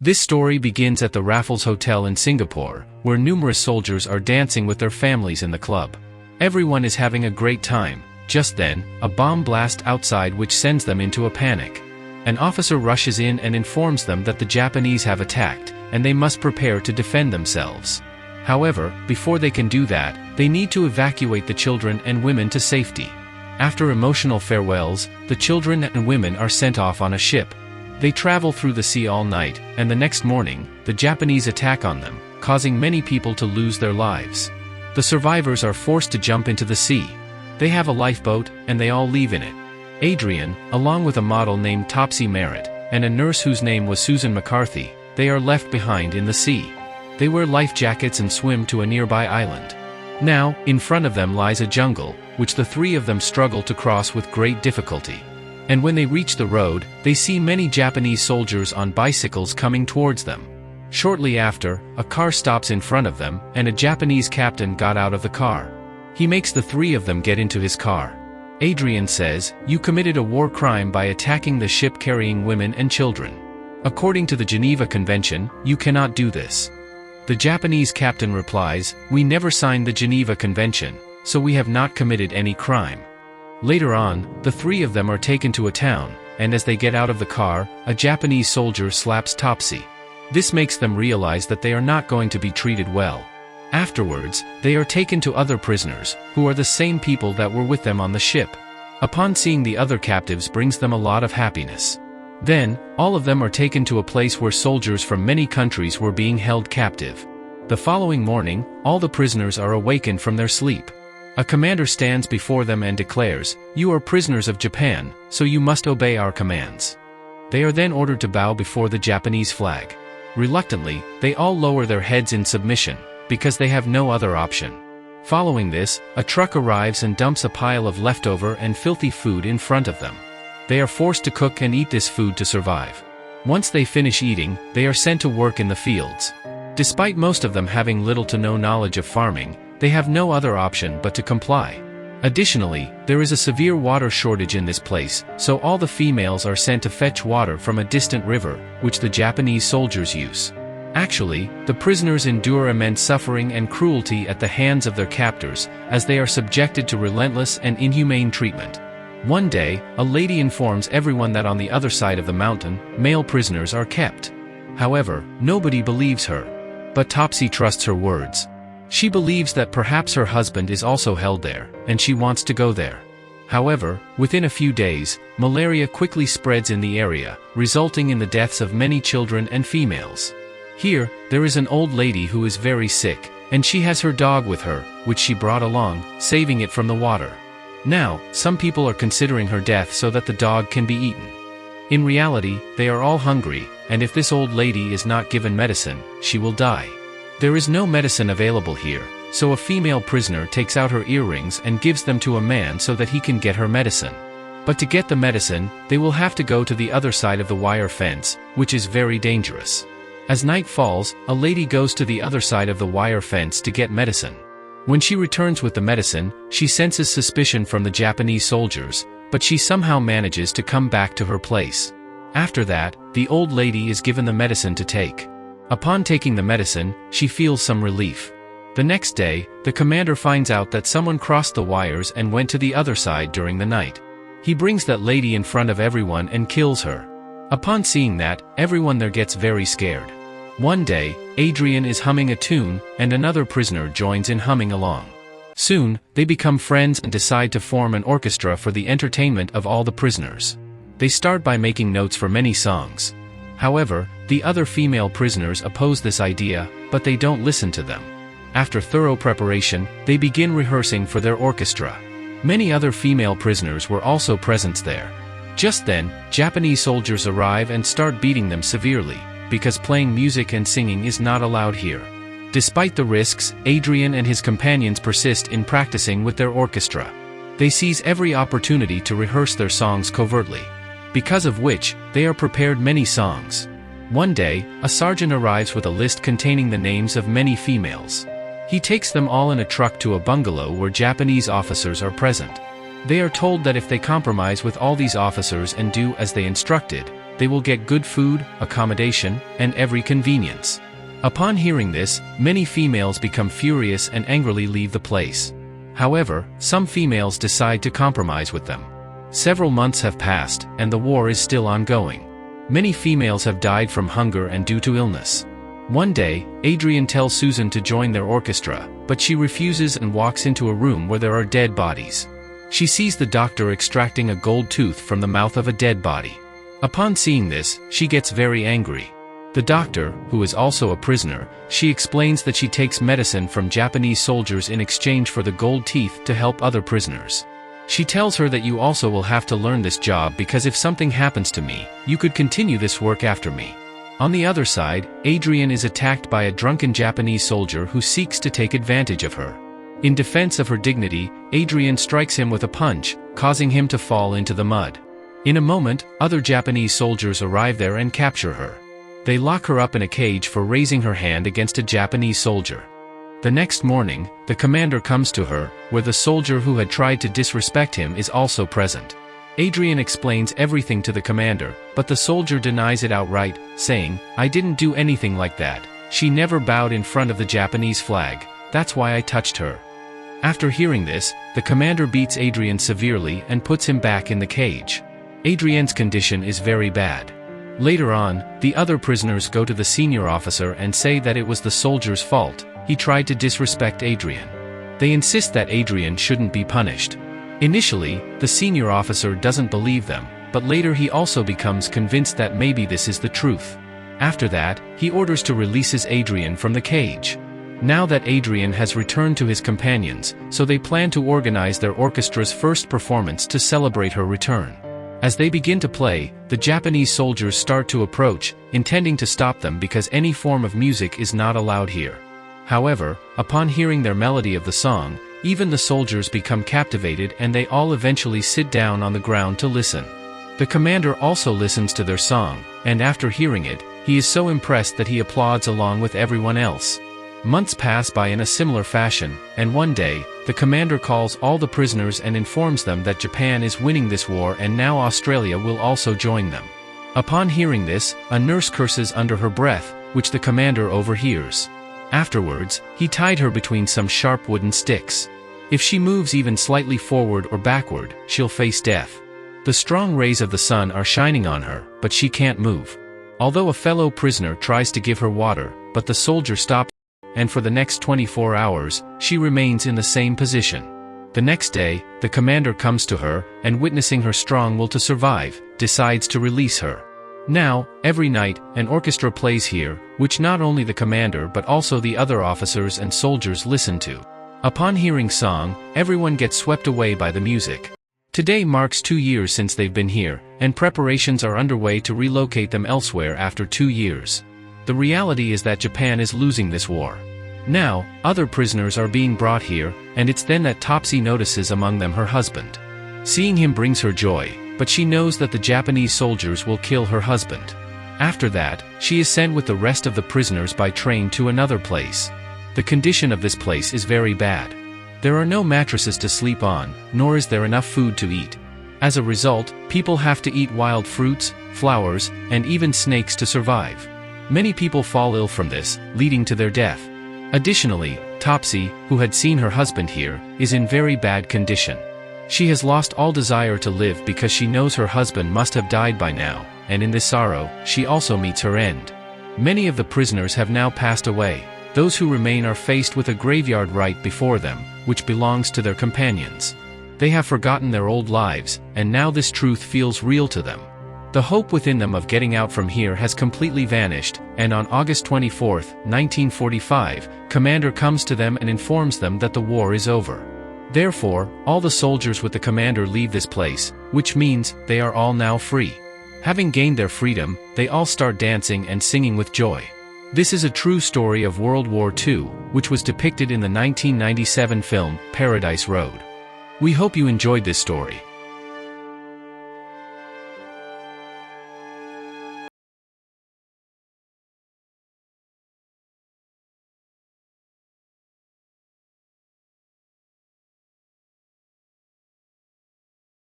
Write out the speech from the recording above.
This story begins at the Raffles Hotel in Singapore, where numerous soldiers are dancing with their families in the club. Everyone is having a great time. Just then, a bomb blasts outside which sends them into a panic. An officer rushes in and informs them that the Japanese have attacked, and they must prepare to defend themselves. However, before they can do that, they need to evacuate the children and women to safety. After emotional farewells, the children and women are sent off on a ship. They travel through the sea all night, and the next morning, the Japanese attack on them, causing many people to lose their lives. The survivors are forced to jump into the sea. They have a lifeboat, and they all leave in it. Adrian, along with a model named Topsy Merritt, and a nurse whose name was Susan McCarthy, they are left behind in the sea. They wear life jackets and swim to a nearby island. Now, in front of them lies a jungle, which the three of them struggle to cross with great difficulty. And when they reach the road, they see many Japanese soldiers on bicycles coming towards them. Shortly after, a car stops in front of them, and a Japanese captain got out of the car. He makes the three of them get into his car. Adrian says, "You committed a war crime by attacking the ship carrying women and children. According to the Geneva Convention, you cannot do this." The Japanese captain replies, "We never signed the Geneva Convention, so we have not committed any crime." Later on, the three of them are taken to a town, and as they get out of the car, a Japanese soldier slaps Topsy. This makes them realize that they are not going to be treated well. Afterwards, they are taken to other prisoners, who are the same people that were with them on the ship. Upon seeing the other captives brings them a lot of happiness. Then, all of them are taken to a place where soldiers from many countries were being held captive. The following morning, all the prisoners are awakened from their sleep. A commander stands before them and declares, "You are prisoners of Japan, so you must obey our commands." They are then ordered to bow before the Japanese flag. Reluctantly, they all lower their heads in submission, because they have no other option. Following this, a truck arrives and dumps a pile of leftover and filthy food in front of them. They are forced to cook and eat this food to survive. Once they finish eating, they are sent to work in the fields. Despite most of them having little to no knowledge of farming, they have no other option but to comply. Additionally, there is a severe water shortage in this place, so all the females are sent to fetch water from a distant river, which the Japanese soldiers use. Actually, the prisoners endure immense suffering and cruelty at the hands of their captors, as they are subjected to relentless and inhumane treatment. One day, a lady informs everyone that on the other side of the mountain, male prisoners are kept. However, nobody believes her. But Topsy trusts her words. She believes that perhaps her husband is also held there, and she wants to go there. However, within a few days, malaria quickly spreads in the area, resulting in the deaths of many children and females. Here, there is an old lady who is very sick, and she has her dog with her, which she brought along, saving it from the water. Now, some people are considering her death so that the dog can be eaten. In reality, they are all hungry, and if this old lady is not given medicine, she will die. There is no medicine available here, so a female prisoner takes out her earrings and gives them to a man so that he can get her medicine. But to get the medicine, they will have to go to the other side of the wire fence, which is very dangerous. As night falls, a lady goes to the other side of the wire fence to get medicine. When she returns with the medicine, she senses suspicion from the Japanese soldiers, but she somehow manages to come back to her place. After that, the old lady is given the medicine to take. Upon taking the medicine, she feels some relief. The next day, the commander finds out that someone crossed the wires and went to the other side during the night. He brings that lady in front of everyone and kills her. Upon seeing that, everyone there gets very scared. One day, Adrian is humming a tune, and another prisoner joins in humming along. Soon, they become friends and decide to form an orchestra for the entertainment of all the prisoners. They start by making notes for many songs. However, the other female prisoners oppose this idea, but they don't listen to them. After thorough preparation, they begin rehearsing for their orchestra. Many other female prisoners were also present there. Just then, Japanese soldiers arrive and start beating them severely, because playing music and singing is not allowed here. Despite the risks, Adrian and his companions persist in practicing with their orchestra. They seize every opportunity to rehearse their songs covertly. Because of which, they are prepared many songs. One day, a sergeant arrives with a list containing the names of many females. He takes them all in a truck to a bungalow where Japanese officers are present. They are told that if they compromise with all these officers and do as they instructed, they will get good food, accommodation, and every convenience. Upon hearing this, many females become furious and angrily leave the place. However, some females decide to compromise with them. Several months have passed, and the war is still ongoing. Many females have died from hunger and due to illness. One day, Adrian tells Susan to join their orchestra, but she refuses and walks into a room where there are dead bodies. She sees the doctor extracting a gold tooth from the mouth of a dead body. Upon seeing this, she gets very angry. The doctor, who is also a prisoner, she explains that she takes medicine from Japanese soldiers in exchange for the gold teeth to help other prisoners. She tells her that you also will have to learn this job because if something happens to me, you could continue this work after me. On the other side, Adrian is attacked by a drunken Japanese soldier who seeks to take advantage of her. In defense of her dignity, Adrian strikes him with a punch, causing him to fall into the mud. In a moment, other Japanese soldiers arrive there and capture her. They lock her up in a cage for raising her hand against a Japanese soldier. The next morning, the commander comes to her, where the soldier who had tried to disrespect him is also present. Adrian explains everything to the commander, but the soldier denies it outright, saying, "I didn't do anything like that. She never bowed in front of the Japanese flag, that's why I touched her." After hearing this, the commander beats Adrian severely and puts him back in the cage. Adrian's condition is very bad. Later on, the other prisoners go to the senior officer and say that it was the soldier's fault, he tried to disrespect Adrian. They insist that Adrian shouldn't be punished. Initially, the senior officer doesn't believe them, but later he also becomes convinced that maybe this is the truth. After that, he orders to release Adrian from the cage. Now that Adrian has returned to his companions, so they plan to organize their orchestra's first performance to celebrate her return. As they begin to play, the Japanese soldiers start to approach, intending to stop them because any form of music is not allowed here. However, upon hearing their melody of the song, even the soldiers become captivated and they all eventually sit down on the ground to listen. The commander also listens to their song, and after hearing it, he is so impressed that he applauds along with everyone else. Months pass by in a similar fashion, and one day, the commander calls all the prisoners and informs them that Japan is winning this war and now Australia will also join them. Upon hearing this, a nurse curses under her breath, which the commander overhears. Afterwards, he tied her between some sharp wooden sticks. If she moves even slightly forward or backward, she'll face death. The strong rays of the sun are shining on her, but she can't move. Although a fellow prisoner tries to give her water, but the soldier stops, and for the next 24 hours, she remains in the same position. The next day, the commander comes to her, and witnessing her strong will to survive, decides to release her. Now, every night, an orchestra plays here, which not only the commander but also the other officers and soldiers listen to. Upon hearing song, everyone gets swept away by the music. Today marks 2 years since they've been here, and preparations are underway to relocate them elsewhere after 2 years. The reality is that Japan is losing this war. Now, other prisoners are being brought here, and it's then that Topsy notices among them her husband. Seeing him brings her joy, but she knows that the Japanese soldiers will kill her husband. After that, she is sent with the rest of the prisoners by train to another place. The condition of this place is very bad. There are no mattresses to sleep on, nor is there enough food to eat. As a result, people have to eat wild fruits, flowers, and even snakes to survive. Many people fall ill from this, leading to their death. Additionally, Topsy, who had seen her husband here, is in very bad condition. She has lost all desire to live because she knows her husband must have died by now, and in this sorrow, she also meets her end. Many of the prisoners have now passed away. Those who remain are faced with a graveyard right before them, which belongs to their companions. They have forgotten their old lives, and now this truth feels real to them. The hope within them of getting out from here has completely vanished, and on August 24, 1945, Commander comes to them and informs them that the war is over. Therefore, all the soldiers with the commander leave this place, which means they are all now free. Having gained their freedom, they all start dancing and singing with joy. This is a true story of World War II, which was depicted in the 1997 film, Paradise Road. We hope you enjoyed this story.